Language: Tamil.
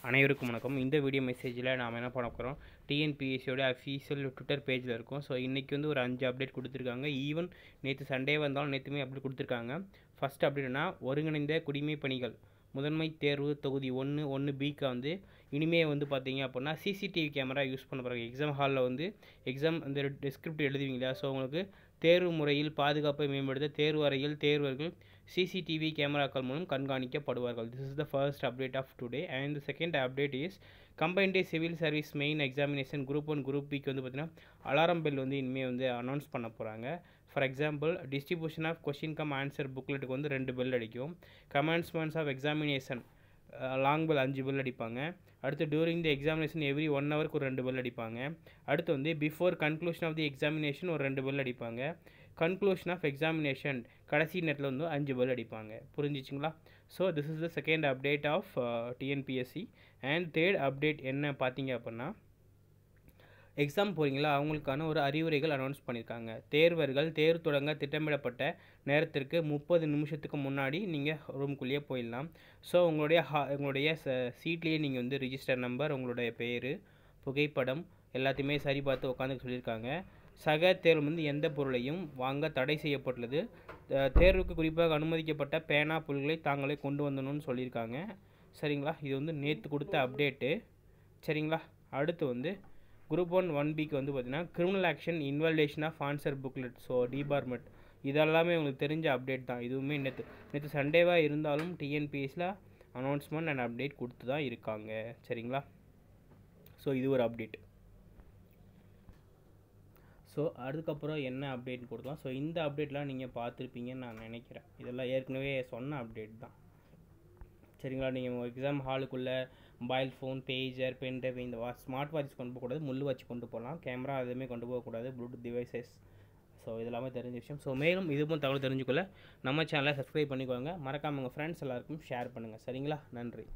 அனைவருக்கும் வணக்கம். இந்த வீடியோ மெசேஜில் நாம் என்ன பண்ண போகிறோம், டிஎன்பிஎஸ்சியோட அஃபீஷியல் ட்விட்டர் பேஜில் இருக்கும். ஸோ இன்றைக்கி வந்து ஒரு 5 அப்டேட் கொடுத்துருக்காங்க. ஈவன் நேற்று சண்டே வந்தாலும் நேற்றுமே அப்டேட் கொடுத்துருக்காங்க. ஃபஸ்ட் அப்டேட்னா ஒருங்கிணைந்த குடிமை பணிகள் முதன்மை தேர்வு தொகுதி 1(1)B வந்து இனிமேல் வந்து பார்த்தீங்க அப்படின்னா சிசிடிவி கேமரா யூஸ் பண்ண போகிறாங்க. எக்ஸாம் ஹாலில் வந்து எக்ஸாம் இந்த டிஸ்கிரிப்ட் எழுதுவீங்களா, ஸோ உங்களுக்கு தேர்வு முறையில் பாதுகாப்பை மேம்படுத்த தேர்வு அறையில் தேர்வர்கள் சிசிடிவி கேமராக்கள் மூலம் கண்காணிக்கப்படுவார்கள். This is the first update of today. And the second update is combined civil service main examination group 1 group பிக்கு வந்து பார்த்தீங்கன்னா அலாரம் பெல் வந்து இனிமேல் வந்து அனௌன்ஸ் பண்ண போகிறாங்க. For example, distribution of question cum answer புக்லெட்டுக்கு வந்து 2 பெல் அடிக்கும். Commencements of examination long bell 5 bell அடிப்பாங்க. அடுத்து டியூரிங் தி எக்ஸாமினேஷன் எவ்ரி 1 ஹவருக்கு ஒரு 2 பெல் அடிப்பாங்க. அடுத்து வந்து before conclusion of the examination ஒரு 2 பெல் அடிப்பாங்க. கன்க்ளூஷன் ஆஃப் எக்ஸாமினேஷன் கடைசி நேரத்தில் வந்து 5 பெல் அடிப்பாங்க. புரிஞ்சிச்சுங்களா? So this is the second update of TNPSC. And third update என்ன பார்த்தீங்க அப்படின்னா, எக்ஸாம் போகிறீங்களா அவங்களுக்கான ஒரு அறிவுரைகள் அனௌன்ஸ் பண்ணியிருக்காங்க. தேர்வர்கள் தேர்வு தொடங்க திட்டமிடப்பட்ட நேரத்திற்கு 30 நிமிஷத்துக்கு முன்னாடி நீங்கள் ரூம்குள்ளேயே போயிடலாம். ஸோ உங்களுடைய சீட்லேயே நீங்கள் வந்து ரிஜிஸ்டர் நம்பர், உங்களுடைய பேர், புகைப்படம் எல்லாத்தையுமே சரி பார்த்து உட்காந்து சொல்லியிருக்காங்க. சக தேர்வு வந்து எந்த பொருளையும் வாங்க தடை செய்யப்பட்டுள்ளது. தேர்வுக்கு குறிப்பாக அனுமதிக்கப்பட்ட பேனா பொருட்களை தாங்களே கொண்டு வந்தணும்னு சொல்லியிருக்காங்க. சரிங்களா? இது வந்து நேற்று கொடுத்த அப்டேட்டு. சரிங்களா? அடுத்து வந்து குரூப் 1(1)Bக்கு வந்து பார்த்தீங்கன்னா criminal action invalidation of answer booklet, so department, இதெல்லாமே உங்களுக்கு தெரிஞ்ச அப்டேட் தான். இதுவுமே நேற்று சண்டேவாக இருந்தாலும் டிஎன்பிஎஸ்சியில் அனௌன்ஸ்மெண்ட் அண்ட் அப்டேட் கொடுத்து தான் இருக்காங்க. சரிங்களா? ஸோ இது ஒரு அப்டேட். ஸோ அதுக்கப்புறம் என்ன அப்டேட் கொடுக்கலாம். ஸோ இந்த அப்டேட்லாம் நீங்கள் பார்த்துருப்பீங்கன்னு நான் நினைக்கிறேன். இதெல்லாம் ஏற்கனவே சொன்ன அப்டேட் தான். சரிங்களா? நீங்கள் எக்ஸாம் ஹாலுக்குள்ளே மொபைல் ஃபோன், பேஜர், பென்ட்ரைவ், இந்த ஸ்மார்ட் வாட்ச் கொண்டு போகக்கூடாது, முள் வச்சு கொண்டு போகலாம். கேமரா எதுவுமே கொண்டு போகக்கூடாது, ப்ளூடூத் டிவைசஸ். ஸோ இதெல்லாமே தெரிஞ்ச விஷயம். ஸோ மேலும் இதுவும் தகவல் தெரிஞ்சுக்கொள்ள நம்ம சேனலை சப்ஸ்கிரைப் பண்ணிக்கோங்க. மறக்காமல் உங்கள் ஃப்ரெண்ட்ஸ் எல்லாருக்கும் ஷேர் பண்ணுங்கள். சரிங்களா? நன்றி.